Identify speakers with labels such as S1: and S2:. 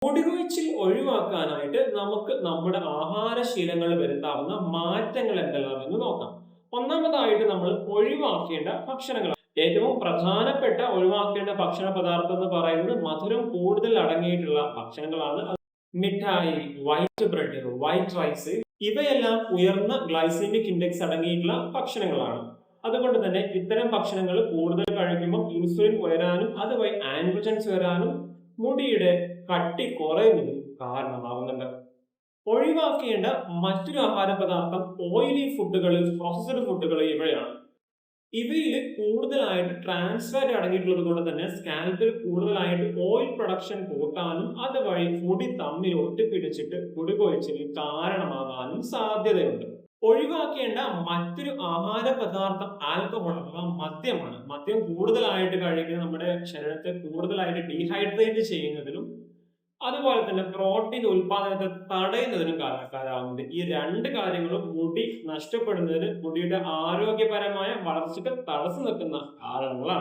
S1: മുടികൊഴിച്ചിൽ ഒഴിവാക്കാനായിട്ട് നമുക്ക് നമ്മുടെ ആഹാരശീലങ്ങളിൽ വരുത്താവുന്ന മാറ്റങ്ങൾ എന്തെല്ലാമെന്ന് നോക്കാം. ഒന്നാമതായിട്ട് നമ്മൾ ഒഴിവാക്കേണ്ട ഭക്ഷണങ്ങൾ. ഏറ്റവും പ്രധാനപ്പെട്ട ഒഴിവാക്കേണ്ട ഭക്ഷണ പദാർത്ഥം എന്ന് പറയുന്നത് മധുരം കൂടുതൽ അടങ്ങിയിട്ടുള്ള ഭക്ഷണങ്ങളാണ്. മിഠായി, വൈറ്റ് ബ്രെഡ്, വൈറ്റ് റൈസ് ഇവയെല്ലാം ഉയർന്ന ഗ്ലൈസീമിക് ഇൻഡെക്സ് അടങ്ങിയിട്ടുള്ള ഭക്ഷണങ്ങളാണ്. അതുകൊണ്ട് തന്നെ ഇത്തരം ഭക്ഷണങ്ങൾ കൂടുതൽ കഴിക്കുമ്പോൾ ഇൻസുലിൻ ഉയരാനും അതുവഴി ആൻഡ്രോജൻസ് വരാനും മുടിയുടെ കട്ടി കുറയുന്നതിന് കാരണമാകുന്നുണ്ട്. ഒഴിവാക്കേണ്ട മറ്റൊരു ആഹാര പദാർത്ഥം ഓയിലി ഫുഡുകൾ, പ്രോസസ്ഡ് ഫുഡുകൾ ഇവയാണ്. ഇവയിൽ കൂടുതലായിട്ട് ട്രാൻസ് ഫാറ്റ് അടങ്ങിയിട്ടുള്ളത് കൊണ്ട് തന്നെ സ്കാൽപ്പിൽ കൂടുതലായിട്ട് ഓയിൽ പ്രൊഡക്ഷൻ കൂട്ടാനും അതുവഴി മുടി തമ്മിൽ ഒട്ടിപ്പിടിച്ചിട്ട് മുടി കൊഴിച്ചിലിന് കാരണമാകാനും സാധ്യതയുണ്ട്. ഒഴിവാക്കേണ്ട മറ്റൊരു ആഹാര പദാർത്ഥം ആൽക്കഹോൾ അഥവാ മദ്യമാണ്. മദ്യം കൂടുതലായിട്ട് കഴിക്കുന്നത് നമ്മുടെ ശരീരത്തെ കൂടുതലായിട്ട് ഡീഹൈഡ്രേറ്റ് ചെയ്യുന്നതിനും അതുപോലെ തന്നെ പ്രോട്ടീൻ ഉൽപാദനത്തെ തടയുന്നതിനും കാരണക്കാരാവുന്നുണ്ട്. ഈ രണ്ട് കാര്യങ്ങളും മുടി നഷ്ടപ്പെടുന്നതിന്, മുടിയുടെ ആരോഗ്യപരമായ വളർച്ചയ്ക്ക് തടസ്സം നിൽക്കുന്ന കാരണങ്ങളാണ്.